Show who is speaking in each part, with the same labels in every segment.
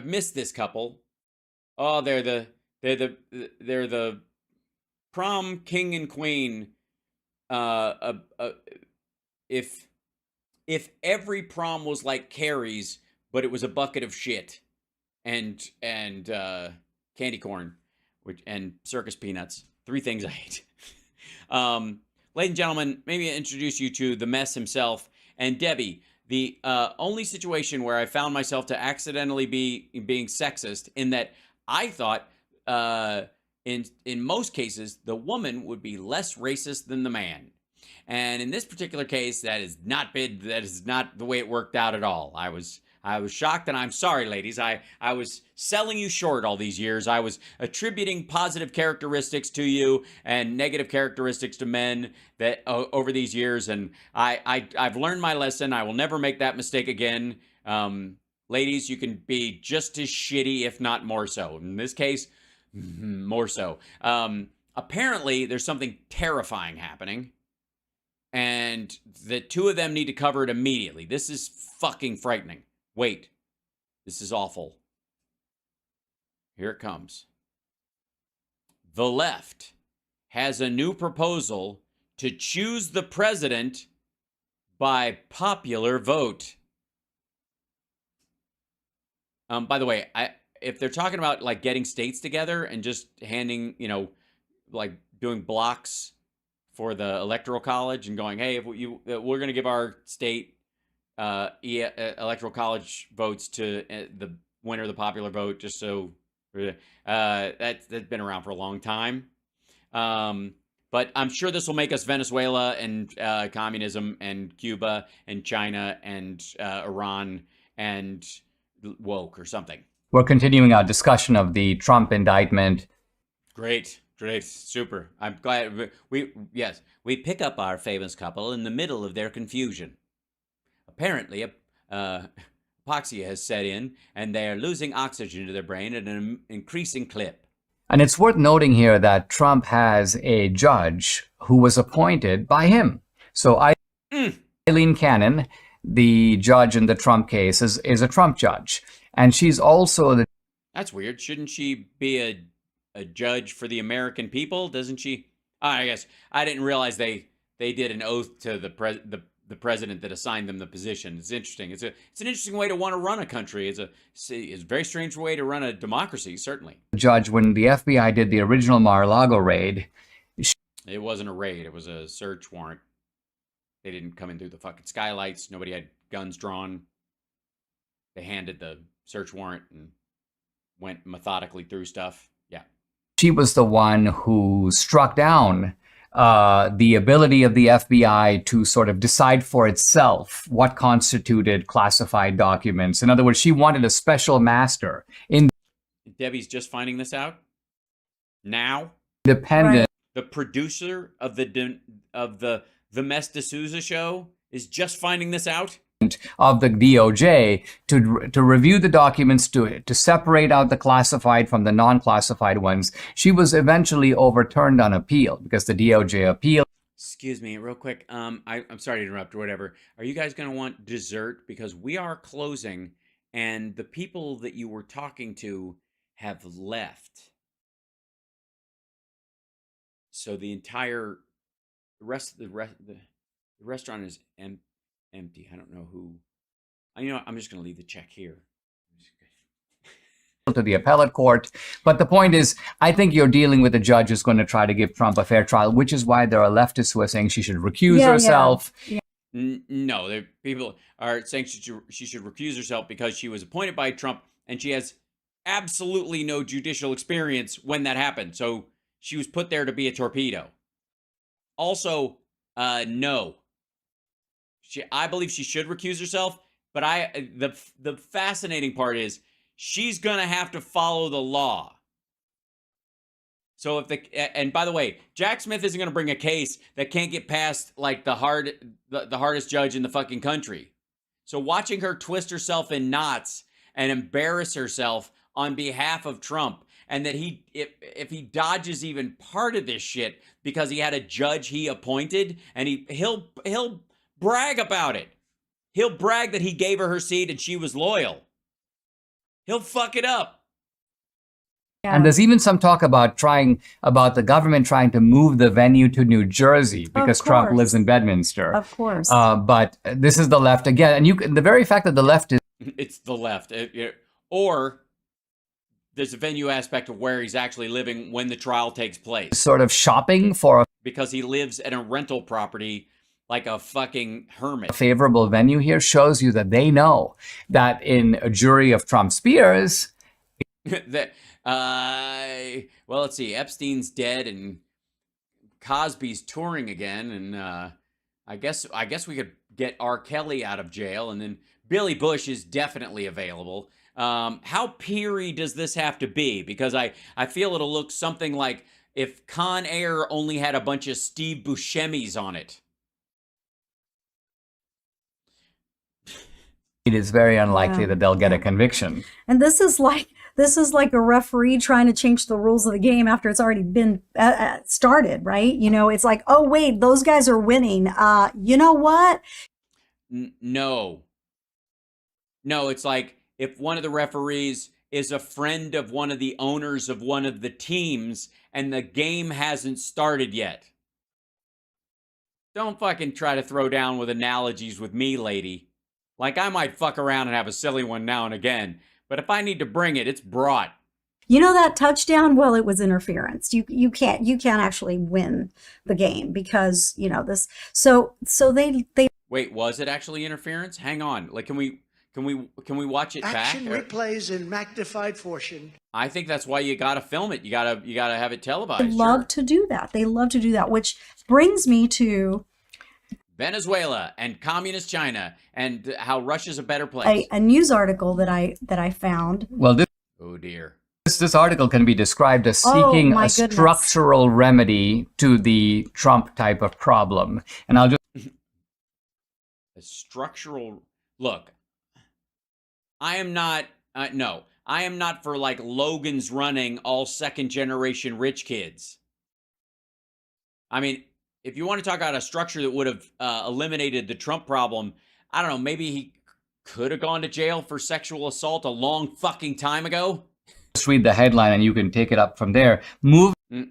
Speaker 1: missed this couple. Oh, they're the prom king and queen. If every prom was like Carrie's, but it was a bucket of shit and candy corn, and circus peanuts. Three things I hate. Ladies and gentlemen, maybe introduce you to the mess himself and Debbie. The only situation where I found myself to accidentally being sexist in that I thought in most cases the woman would be less racist than the man. And in this particular case, that is not the way it worked out at all. I was shocked, and I'm sorry, ladies. I was selling you short all these years. I was attributing positive characteristics to you and negative characteristics to men that over these years, and I've learned my lesson. I will never make that mistake again. Ladies, you can be just as shitty, if not more so. In this case, more so. Apparently, there's something terrifying happening. And the two of them need to cover it immediately. This is fucking frightening. Wait, this is awful. Here it comes. The left has a new proposal to choose the president by popular vote. By the way, if they're talking about like getting states together and just handing, like doing blocks for the electoral college and going, hey, we're going to give our state electoral college votes to the winner of the popular vote, just so that's been around for a long time. But I'm sure this will make us Venezuela and communism and Cuba and China and Iran and woke or something.
Speaker 2: We're continuing our discussion of the Trump indictment.
Speaker 1: Great, super. I'm glad we pick up our famous couple in the middle of their confusion. Apparently, hypoxia has set in, and they are losing oxygen to their brain at an increasing clip.
Speaker 2: And it's worth noting here that Trump has a judge who was appointed by him. So Eileen Cannon, the judge in the Trump case, is a Trump judge. And she's also the...
Speaker 1: That's weird. Shouldn't she be a judge for the American people? Doesn't she? I guess I didn't realize they did an oath to the president that assigned them the position. It's interesting. It's an interesting way to want to run a country. It's a very strange way to run a democracy, certainly.
Speaker 2: Judge, when the FBI did the original Mar-a-Lago raid...
Speaker 1: It wasn't a raid. It was a search warrant. They didn't come in through the fucking skylights. Nobody had guns drawn. They handed the search warrant and went methodically through stuff. Yeah.
Speaker 2: She was the one who struck down the ability of the FBI to sort of decide for itself what constituted classified documents. In other words, she wanted a special master.
Speaker 1: Debbie's just finding this out now.
Speaker 2: Independent.
Speaker 1: Right. The producer of the Mess D'Souza show is just finding this out.
Speaker 2: Of the DOJ to review the documents, to separate out the classified from the non-classified ones. She was eventually overturned on appeal because the DOJ appealed.
Speaker 1: Excuse me, real quick. I'm sorry to interrupt or whatever. Are you guys going to want dessert? Because we are closing, and the people that you were talking to have left. So the rest of the restaurant is empty. I don't know who. I'm just going to leave the check here.
Speaker 2: To the appellate court. But the point is, I think you're dealing with a judge who's going to try to give Trump a fair trial, which is why there are leftists who are saying she should recuse herself.
Speaker 1: Yeah. No, people are saying she should recuse herself because she was appointed by Trump and she has absolutely no judicial experience when that happened. So she was put there to be a torpedo. Also, no. I believe she should recuse herself, but the fascinating part is she's gonna have to follow the law. So and by the way, Jack Smith isn't gonna bring a case that can't get past like the hardest judge in the fucking country. So watching her twist herself in knots and embarrass herself on behalf of Trump, and that if he dodges even part of this shit because he had a judge he appointed, and he'll brag about it. He'll brag that he gave her seat and she was loyal. he'll fuck it up.
Speaker 3: Yeah.
Speaker 2: And there's even some talk about the government trying to move the venue to New Jersey because Trump
Speaker 3: course.
Speaker 2: lives in Bedminster.
Speaker 3: Of course.
Speaker 2: But this is the left again, and the very fact that the left is
Speaker 1: It's the left. Or there's a venue aspect of where he's actually living when the trial takes place.
Speaker 2: sort of shopping for
Speaker 1: Because he lives at a rental property like a fucking hermit.
Speaker 2: a favorable venue here shows you that they know that in a jury of Trump's peers,
Speaker 1: That, well, let's see. Epstein's dead and Cosby's touring again, and I guess we could get R. Kelly out of jail, and then Billy Bush is definitely available. How peery does this have to be? Because I feel it'll look something like if Con Air only had a bunch of Steve Buscemi's on it.
Speaker 2: it is very unlikely
Speaker 3: Yeah.
Speaker 2: that they'll get a conviction.
Speaker 3: And this is like a referee trying to change the rules of the game after it's already been started, right? You know, it's like, oh wait, those guys are winning. You know what?
Speaker 1: No, it's like if one of the referees is a friend of one of the owners of one of the teams and the game hasn't started yet. Don't fucking try to throw down with analogies with me, lady. Like, I might fuck around and have a silly one now and again, but if I need to bring it, it's brought.
Speaker 3: You know that touchdown? Well, it was interference. You can't actually win the game because, you know, this. So they
Speaker 1: Wait, was it actually interference? Hang on. Like, can we watch it
Speaker 4: Action
Speaker 1: back?
Speaker 4: replays in magnified fortune.
Speaker 1: I think that's why you gotta film it. You gotta have it televised.
Speaker 3: love
Speaker 1: Sure.
Speaker 3: to do that. They love to do that, which brings me to
Speaker 1: Venezuela and communist China and how Russia's a better place.
Speaker 3: a news article that I found.
Speaker 2: Well,
Speaker 1: Oh dear.
Speaker 2: this article can be described as
Speaker 3: Oh,
Speaker 2: seeking
Speaker 3: my
Speaker 2: a
Speaker 3: goodness.
Speaker 2: structural remedy to the Trump type of problem. And I'll just
Speaker 1: A structural look. I am not no. I am not for like Logan's running all second generation rich kids. I mean, if you want to talk about a structure that would have eliminated the Trump problem, I don't know, maybe he could have gone to jail for sexual assault a long fucking time ago.
Speaker 2: read the headline and you can take it up from there.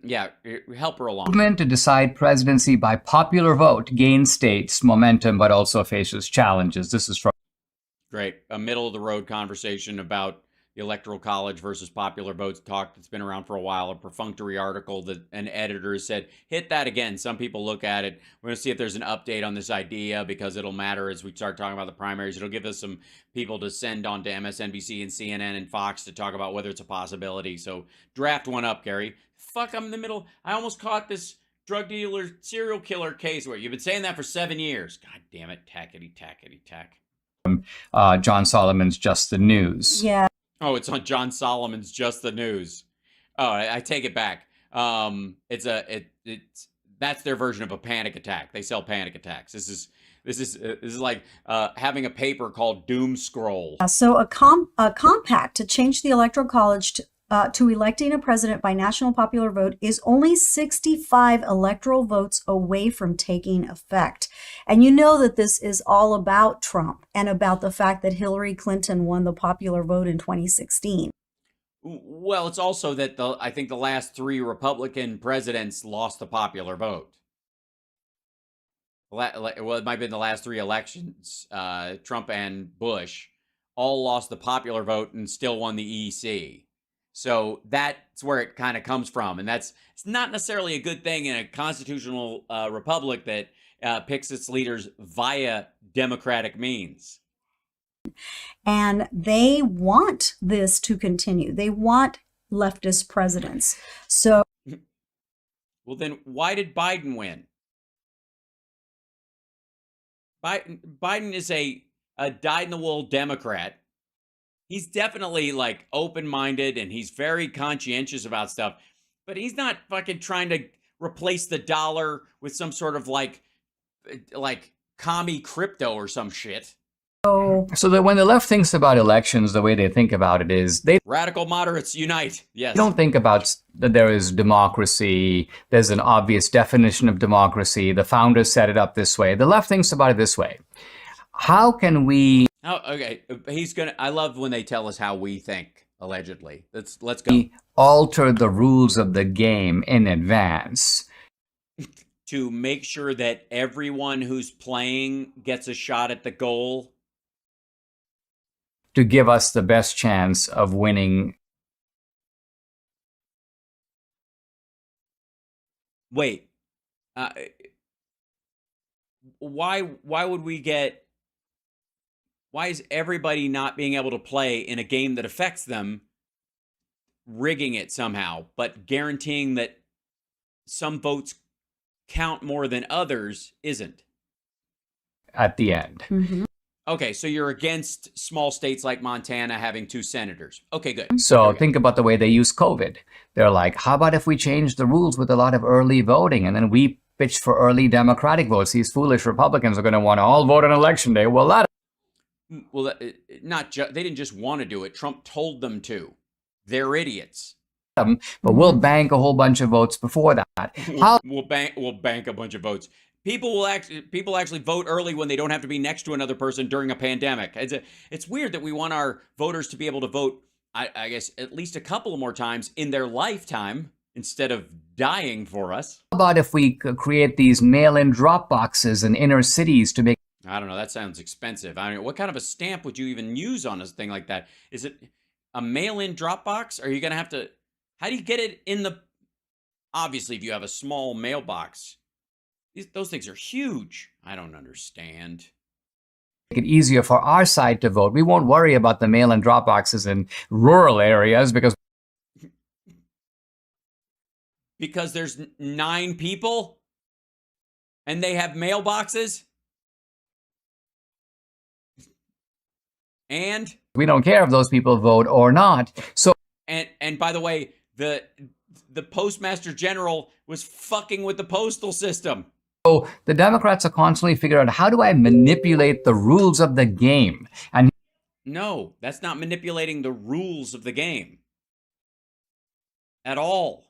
Speaker 1: Yeah, help her along.
Speaker 2: Movement to decide presidency by popular vote gains states momentum, but also faces challenges. This is from
Speaker 1: Great. A middle of the road conversation about the Electoral College versus popular votes talk that's been around for a while. A perfunctory article that an editor said, hit that again. Some people look at it. We're going to see if there's an update on this idea because it'll matter as we start talking about the primaries. It'll give us some people to send on to MSNBC and CNN and Fox to talk about whether it's a possibility. So draft one up, Gary. Fuck, I'm in the middle. I almost caught this drug dealer, serial killer case where you've been saying that for 7 years. God damn it. Tackety, tackety, tack.
Speaker 2: John Solomon's Just the News.
Speaker 3: Yeah.
Speaker 1: Oh, it's on John Solomon's Just the News. Oh, I take it back. It's that's their version of a panic attack. They sell panic attacks. This is like having a paper called Doom Scroll.
Speaker 3: So a compact to change the Electoral College to electing a president by national popular vote is only 65 electoral votes away from taking effect. And you know that this is all about Trump and about the fact that Hillary Clinton won the popular vote in 2016.
Speaker 1: Well, it's also that I think the last 3 Republican presidents lost the popular vote. Well, it might have been the last 3 elections. Trump and Bush all lost the popular vote and still won the EC. So that's where it kind of comes from. And it's not necessarily a good thing in a constitutional republic that picks its leaders via democratic means.
Speaker 3: And they want this to continue. They want leftist presidents. So,
Speaker 1: well, then why did Biden win? Biden is a dyed-in-the-wool Democrat. He's definitely like open-minded and he's very conscientious about stuff, but he's not fucking trying to replace the dollar with some sort of like commie crypto or some shit.
Speaker 2: So that when the left thinks about elections, the way they think about it is they
Speaker 1: Radical moderates unite. Yes.
Speaker 2: don't think about that there is democracy. There's an obvious definition of democracy. The founders set it up this way. The left thinks about it this way. How can we
Speaker 1: Oh, okay. He's gonna. I love when they tell us how we think. Allegedly, let's go.
Speaker 2: He altered the rules of the game in advance
Speaker 1: To make sure that everyone who's playing gets a shot at the goal.
Speaker 2: to give us the best chance of winning.
Speaker 1: Wait, uh, why would we get? Why is everybody not being able to play in a game that affects them, rigging it somehow, but guaranteeing that some votes count more than others isn't?
Speaker 2: At the end.
Speaker 3: Mhm.
Speaker 1: Okay, so you're against small states like Montana having 2 senators. Okay, good.
Speaker 2: So
Speaker 1: There we go.
Speaker 2: think about the way they use COVID. They're like, how about if we change the rules with a lot of early voting? And then we pitch for early Democratic votes. These foolish Republicans are going to want to all vote on election day. Well, that
Speaker 1: Well, they didn't just want to do it. Trump told them to. They're idiots.
Speaker 2: but we'll bank a whole bunch of votes before that. How
Speaker 1: We'll bank a bunch of votes. People actually vote early when they don't have to be next to another person during a pandemic. It's weird that we want our voters to be able to vote, I guess, at least a couple more times in their lifetime instead of dying for us.
Speaker 2: about if we could create these mail-in drop boxes in inner cities to make
Speaker 1: I don't know. That sounds expensive. I mean, what kind of a stamp would you even use on a thing like that? Is it a mail-in drop box? Are you going to have to... How do you get it in the... Obviously, if you have a small mailbox, those things are huge. I don't understand.
Speaker 2: it easier for our side to vote? We won't worry about the mail-in drop boxes in rural areas because
Speaker 1: There's 9 people and they have mailboxes? And
Speaker 2: we don't care if those people vote or not. So
Speaker 1: and by the way, the Postmaster General was fucking with the postal system.
Speaker 2: the Democrats are constantly figuring out, how do I manipulate the rules of the game? And
Speaker 1: No, that's not manipulating the rules of the game at all.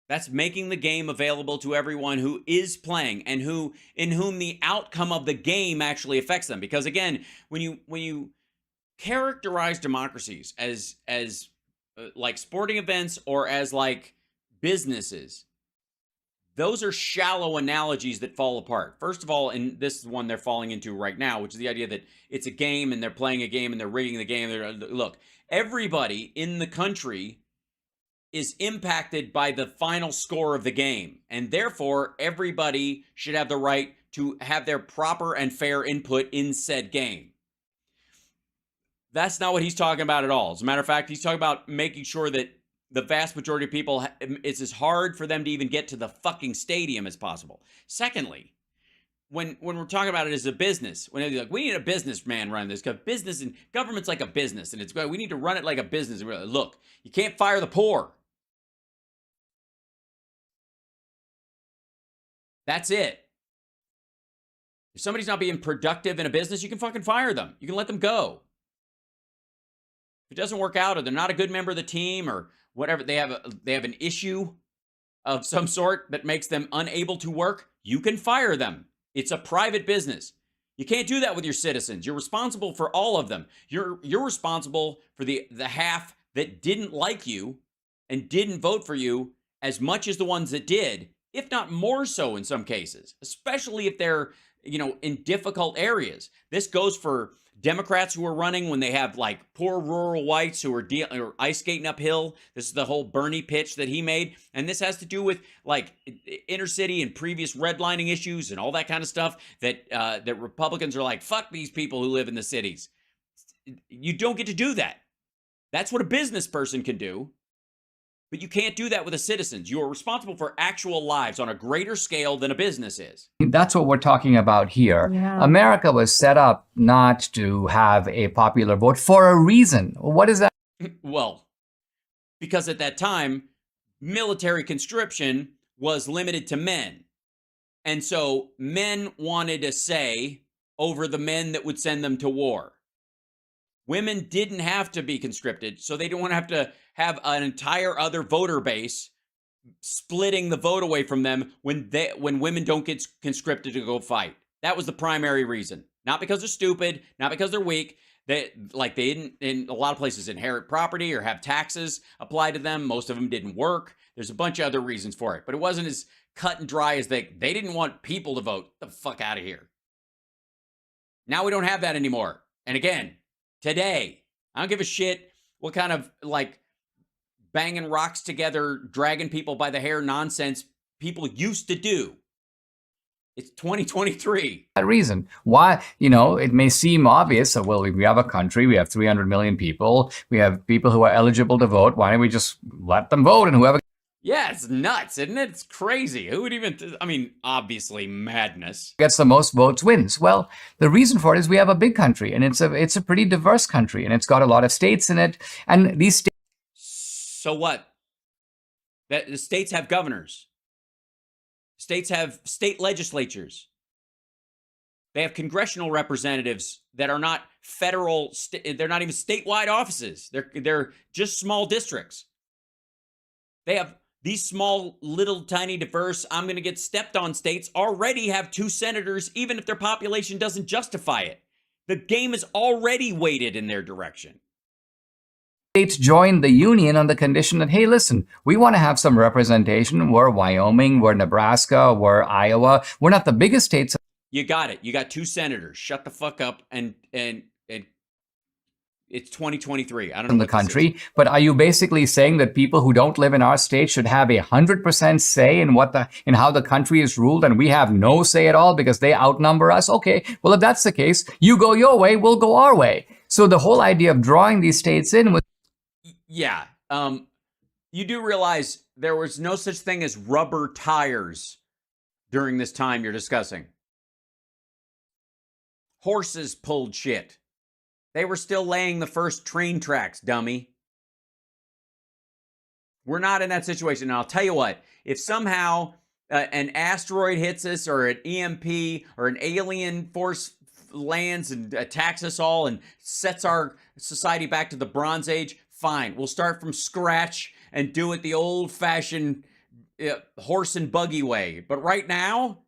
Speaker 1: That's making the game available to everyone who is playing and in whom the outcome of the game actually affects them. Because again, when you characterize democracies as like sporting events or as like businesses, those are shallow analogies that fall apart. First of all, and this is one they're falling into right now, which is the idea that it's a game and they're playing a game and they're rigging the game. Look, everybody in the country is impacted by the final score of the game, and therefore everybody should have the right to have their proper and fair input in said game. That's not what he's talking about at all. As a matter of fact, he's talking about making sure that the vast majority of people, it's as hard for them to even get to the fucking stadium as possible. Secondly, when we're talking about it as a business, when they're like, we need a businessman running this, because business and government's like a business, and we need to run it like a business. Look, you can't fire the poor. That's it. If somebody's not being productive in a business, you can fucking fire them. You can let them go. If it doesn't work out, or they're not a good member of the team, or whatever, they have an issue of some sort that makes them unable to work, you can fire them. It's a private business. You can't do that with your citizens. You're responsible for all of them. You're responsible for the half that didn't like you and didn't vote for you as much as the ones that did, if not more so in some cases, especially if they're, in difficult areas. This goes for Democrats who are running when they have like poor rural whites who are ice skating uphill. This is the whole Bernie pitch that he made. And this has to do with like inner city and previous redlining issues and all that kind of stuff that Republicans are like, fuck these people who live in the cities. You don't get to do that. That's what a business person can do. But you can't do that with the citizens. You are responsible for actual lives on a greater scale than a business is.
Speaker 2: that's what we're talking about here.
Speaker 3: Yeah.
Speaker 2: America was set up not to have a popular vote for a reason. What is that?
Speaker 1: Well, because at that time, military conscription was limited to men. And so men wanted a say over the men that would send them to war. Women didn't have to be conscripted, so they didn't want to have an entire other voter base splitting the vote away from them when women don't get conscripted to go fight. That was the primary reason. Not because they're stupid, not because they're weak. They didn't, in a lot of places, inherit property or have taxes applied to them. Most of them didn't work. There's a bunch of other reasons for it, but it wasn't as cut and dry as they didn't want people to vote. Get the fuck out of here. Now we don't have that anymore. And again, today, I don't give a shit what kind of like banging rocks together, dragging people by the hair nonsense people used to do. It's 2023.
Speaker 2: That reason. Why, it may seem obvious. So, well, we have a country, we have 300 million people, we have people who are eligible to vote. Why don't we just let them vote, and whoever
Speaker 1: Yeah, it's nuts, isn't it? It's crazy. Who would even, obviously madness.
Speaker 2: gets the most votes wins? Well, the reason for it is we have a big country, and it's a pretty diverse country, and it's got a lot of states in it, and these states.
Speaker 1: So what? The states have governors. States have state legislatures. They have congressional representatives that are not federal. They're not even statewide offices. They're just small districts. They have these small, little, tiny, diverse, I'm going to get stepped on states already have 2 senators, even if their population doesn't justify it. The game is already weighted in their direction.
Speaker 2: States joined the union on the condition that, hey, listen, we want to have some representation. We're Wyoming, we're Nebraska, we're Iowa. We're not the biggest states
Speaker 1: You got it. You got 2 senators. Shut the fuck up. And it's 2023. I don't know
Speaker 2: in the
Speaker 1: what this is.
Speaker 2: country, but are you basically saying that people who don't live in our state should have 100% say in how the country is ruled, and we have no say at all because they outnumber us? Okay, well, if that's the case, you go your way, we'll go our way. So the whole idea of drawing these states in was
Speaker 1: Yeah. You do realize there was no such thing as rubber tires during this time you're discussing. Horses pulled shit. They were still laying the first train tracks, dummy. We're not in that situation. And I'll tell you what, if somehow an asteroid hits us, or an EMP, or an alien force lands and attacks us all and sets our society back to the Bronze Age, fine. We'll start from scratch and do it the old-fashioned horse and buggy way. But right now,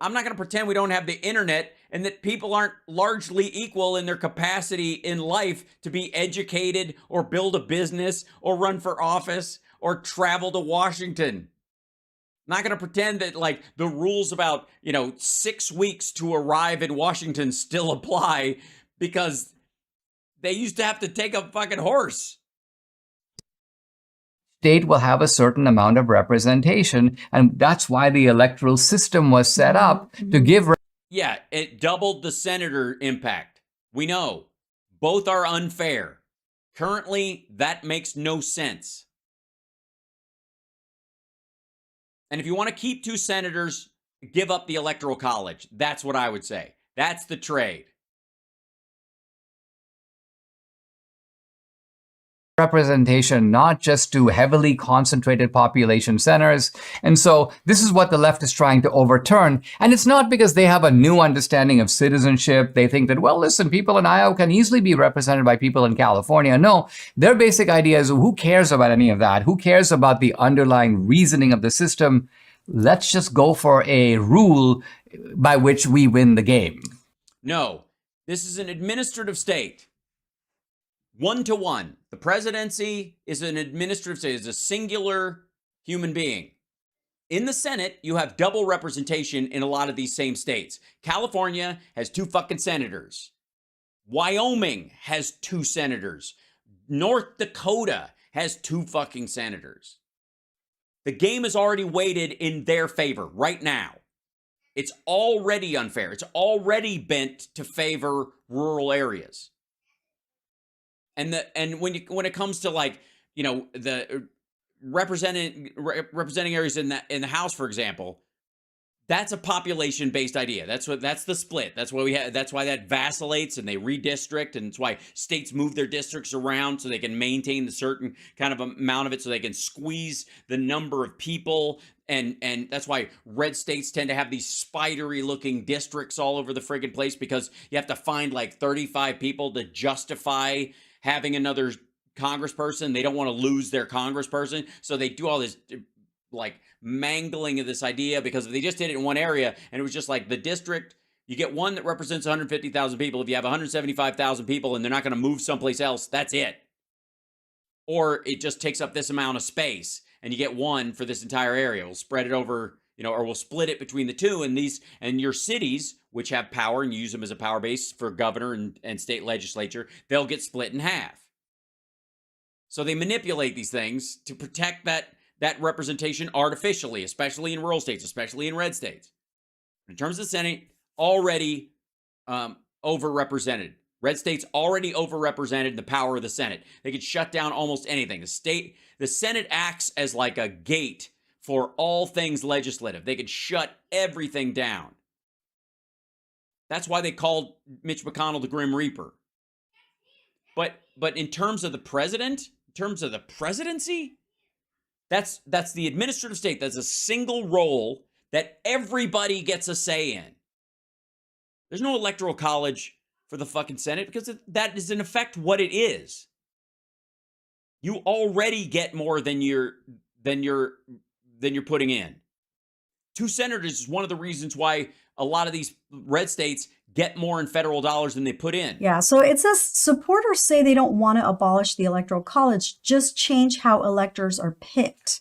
Speaker 1: I'm not going to pretend we don't have the internet and that people aren't largely equal in their capacity in life to be educated or build a business or run for office or travel to Washington. I'm not going to pretend that like the rules about, 6 weeks to arrive in Washington still apply because they used to have to take a fucking horse.
Speaker 2: state will have a certain amount of representation, and that's why the electoral system was set up to give.
Speaker 1: Yeah, it doubled the senator impact. We know. Both are unfair. Currently, that makes no sense. And if you want to keep 2 senators, give up the electoral college. That's what I would say. That's the trade.
Speaker 2: Representation, not just to heavily concentrated population centers. And so this is what the left is trying to overturn. And it's not because they have a new understanding of citizenship. They think that, well, listen, people in Iowa can easily be represented by people in California. No, their basic idea is, who cares about any of that? Who cares about the underlying reasoning of the system? Let's just go for a rule by which we win the game.
Speaker 1: No, this is an administrative state. 1-to-1. The presidency is an administrative state, is a singular human being. In the Senate, you have double representation in a lot of these same states. California has 2 fucking senators. Wyoming has 2 senators. North Dakota has 2 fucking senators. The game is already weighted in their favor right now. It's already unfair. It's already bent to favor rural areas. And when it comes to the representing areas in the House, for example, that's a population-based idea. That's the split. That's why that's why that vacillates and they redistrict, and it's why states move their districts around so they can maintain the certain kind of amount of it, so they can squeeze the number of people. And that's why red states tend to have these spidery-looking districts all over the friggin' place, because you have to find like 35 people to justify having another congressperson. They don't want to lose their congressperson, so they do all this like mangling of this idea, because if they just did it in one area and it was just like the district You get one that represents 150,000 people. If you have 175,000 people and they're not going to move someplace else, that's it. Or it just takes up this amount of space, and you get one for this entire area. We'll spread it over, or we'll split it between the two. And your cities, which have power and use them as a power base for governor and state legislature, they'll get split in half. So they manipulate these things to protect that representation artificially, especially in rural states, especially in red states. In terms of the Senate, already overrepresented. Red states already overrepresented in the power of the Senate. They could shut down almost anything. The Senate acts as like a gate for all things legislative. They could shut everything down. That's why they called Mitch McConnell the Grim Reaper. But in terms of the president, in terms of the presidency, that's the administrative state. That's a single role that everybody gets a say in. There's no electoral college for the fucking Senate because that is in effect what it is. You already get more than you're putting in. 2 senators is one of the reasons why a lot of these red states get more in federal dollars than they put in.
Speaker 3: Yeah, so it says supporters say they don't want to abolish the electoral college, just change how electors are picked.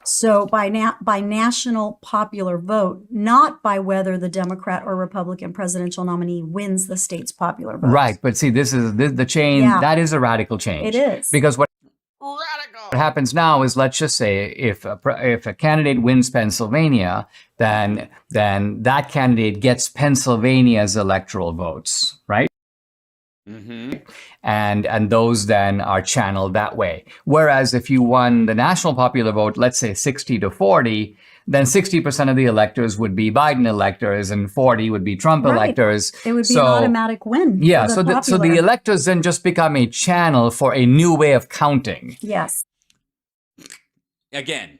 Speaker 3: So by national popular vote, not by whether the Democrat or Republican presidential nominee wins the state's popular vote.
Speaker 2: Right, but see, this is the change.
Speaker 3: Yeah.
Speaker 2: That is a radical change.
Speaker 3: It is.
Speaker 2: Because what
Speaker 1: Radical.
Speaker 2: happens now is, let's just say, if a candidate wins Pennsylvania, then that candidate gets Pennsylvania's electoral votes, right?
Speaker 1: Mm-hmm.
Speaker 2: And those then are channeled that way. Whereas if you won the national popular vote, let's say 60-40, then 60% of the electors would be Biden electors and 40 would be Trump
Speaker 3: Right.
Speaker 2: electors.
Speaker 3: It would be an automatic win.
Speaker 2: Yeah,
Speaker 3: for
Speaker 2: so the
Speaker 3: popular.
Speaker 2: electors then just become a channel for a new way of counting.
Speaker 3: Yes.
Speaker 1: Again,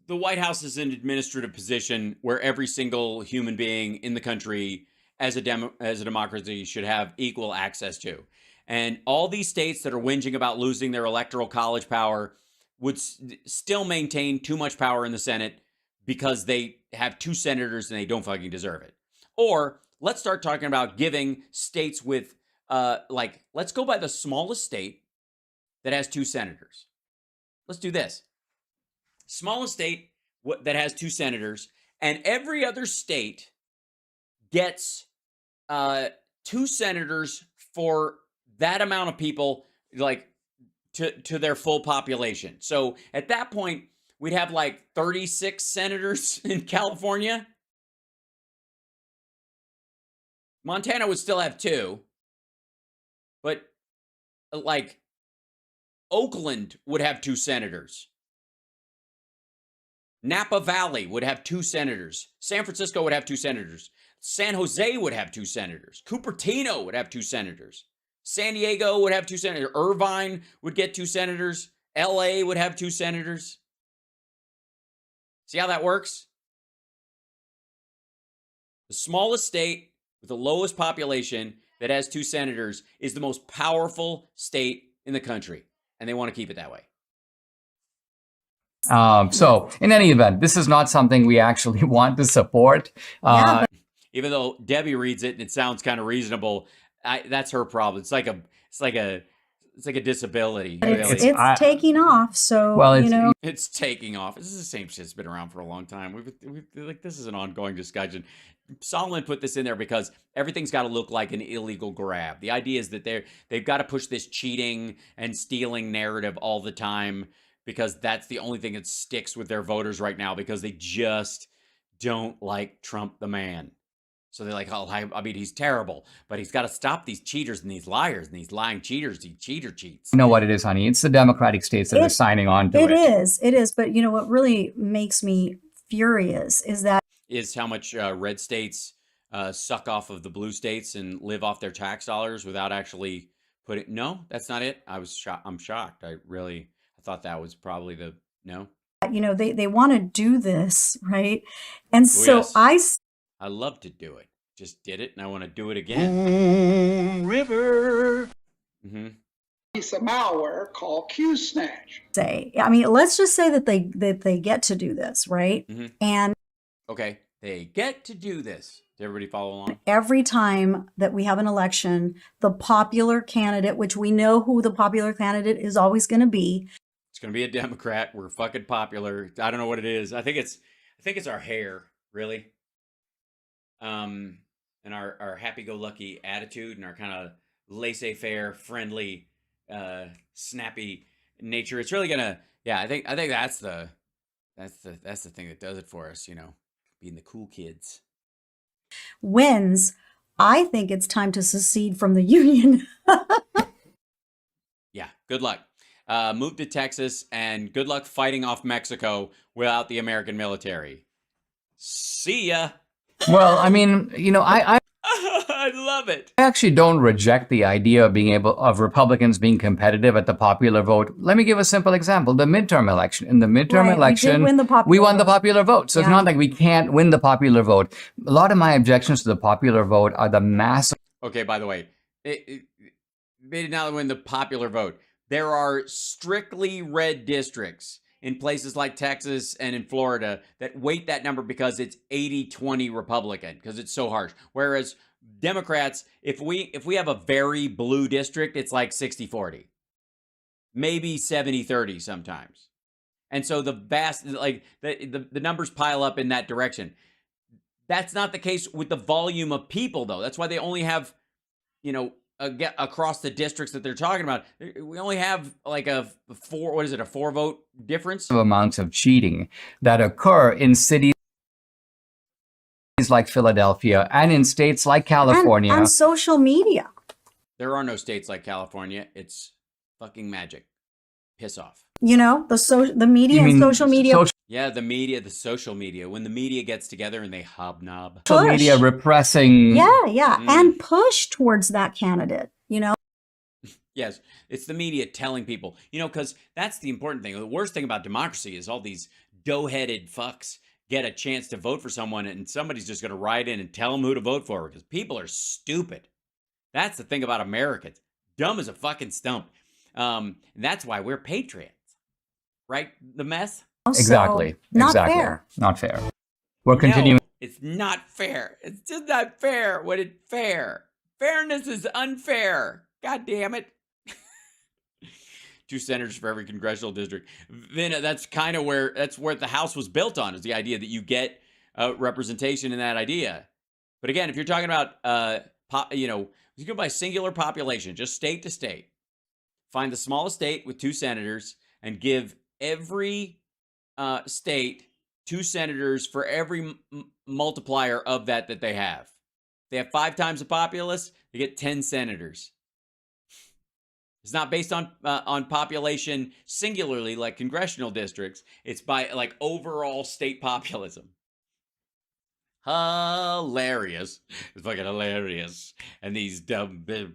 Speaker 1: the White House is an administrative position where every single human being in the country as a democracy should have equal access to. And all these states that are whinging about losing their electoral college power would still maintain too much power in the Senate because they have 2 senators and they don't fucking deserve it. Or let's start talking about giving states with, let's go by the smallest state that has 2 senators. Let's do this. Smallest state that has 2 senators, and every other state gets 2 senators for that amount of people, like to their full population. So at that point, we'd have like 36 senators in California. Montana would still have 2, but like Oakland would have 2 senators. Napa Valley would have 2 senators. San Francisco would have 2 senators. San Jose would have 2 senators. Cupertino would have 2 senators. San Diego would have 2 senators. Irvine would get 2 senators. LA would have 2 senators. See how that works? The smallest state with the lowest population that has 2 senators is the most powerful state in the country, and they want to keep it that way.
Speaker 2: So in any event, this is not something we actually want to support.
Speaker 3: Yeah,
Speaker 1: Even though Debbie reads it and it sounds kind of reasonable, that's her problem. It's like a disability.
Speaker 3: but
Speaker 1: Really.
Speaker 3: it's taking off. So,
Speaker 2: Well, it's-
Speaker 3: you know,
Speaker 1: It's taking off. This is the same shit's been around for a long time. We've like, this is an ongoing discussion. Solomon put this in there because everything's got to look like an illegal grab. The idea is that they've got to push this cheating and stealing narrative all the time because that's the only thing that sticks with their voters right now because they just don't like Trump the man. So they're like, oh, I mean, he's terrible, but he's got to stop these cheaters and these liars and these lying cheaters. He cheats.
Speaker 2: You know what it is, honey? It's the Democratic states that are signing on to it.
Speaker 3: It is. But you know what really makes me furious is that
Speaker 1: Is how much red states suck off of the blue states and live off their tax dollars without actually putting. No, that's not it. I'm shocked. I thought that was probably no.
Speaker 3: you know they want to do this, right? And so
Speaker 1: yes. I love to do it. Just did it, and I want to do it again.
Speaker 4: River.
Speaker 1: Mm-hmm.
Speaker 5: Piece of malware called QSnatch.
Speaker 3: say, I mean, let's just say that they get to do this, right?
Speaker 1: Mhm.
Speaker 3: And
Speaker 1: Okay, They get to do this. Does everybody follow along?
Speaker 3: Every time that we have an election, the popular candidate, which we know who the popular candidate is always going to be.
Speaker 1: It's gonna be a Democrat. We're fucking popular. I don't know what it is. I think it's our hair, really. And our happy-go-lucky attitude and our kind of laissez-faire, friendly, snappy nature. It's really gonna, yeah. I think that's the thing that does it for us. You know, being the cool kids.
Speaker 3: Wins, I think it's time to secede from the union.
Speaker 1: Yeah. Good luck. Move to Texas and good luck fighting off Mexico without the American military. See ya.
Speaker 2: Well, I mean, you know, I
Speaker 1: I love it.
Speaker 2: actually don't reject the idea of Republicans being competitive at the popular vote. Let me give a simple example: the midterm election. In the midterm
Speaker 3: Right, we did
Speaker 2: election,
Speaker 3: win the popular
Speaker 2: we won the
Speaker 3: vote.
Speaker 2: popular vote. So it's
Speaker 3: Yeah.
Speaker 2: not like we can't win the popular vote. A lot of my objections to the popular vote are the massive
Speaker 1: Okay, by the way, they did not win the popular vote. There are strictly red districts in places like Texas and in Florida that weight that number because it's 80-20 Republican, because it's so harsh. Whereas Democrats, if we have a very blue district, it's like 60-40. Maybe 70-30 sometimes. And so the vast, like the numbers pile up in that direction. That's not the case with the volume of people, though. That's why they only have, you know, get across the districts that they're talking about. We only have like a 4 vote difference.
Speaker 2: amounts of cheating that occur in cities like Philadelphia and in states like California.
Speaker 3: And social media.
Speaker 1: There are no states like California. It's fucking magic. Piss off.
Speaker 3: You know, the media
Speaker 2: You
Speaker 3: and
Speaker 2: mean
Speaker 3: social media.
Speaker 1: Yeah, the media, the social media. When the media gets together and they hobnob.
Speaker 2: social
Speaker 3: push.
Speaker 2: media repressing
Speaker 3: Yeah,
Speaker 1: Mm.
Speaker 3: and push towards that candidate. You know,
Speaker 1: Yes, it's the media telling people, you know, because that's the important thing. The worst thing about democracy is all these dough-headed fucks get a chance to vote for someone and somebody's just going to write in and tell them who to vote for because people are stupid. That's the thing about Americans. Dumb as a fucking stump. That's why we're patriots. Right? The mess?
Speaker 2: exactly.
Speaker 3: So, not
Speaker 2: exactly.
Speaker 3: fair.
Speaker 2: Not fair. We're continuing.
Speaker 1: No, it's not fair. It's just not fair when it's fair. Fairness is unfair. God damn it. 2 senators for every congressional district. Then that's kind of that's where the House was built on, is the idea that you get representation in that idea. But again, if you're talking about, you go by singular population, just state to state, find the smallest state with 2 senators and give every state 2 senators for every multiplier of that they have. If they have 5 times the populace, they get 10 senators. It's not based on population singularly like congressional districts. It's by like overall state populism. Hilarious. It's fucking hilarious. And these dumb people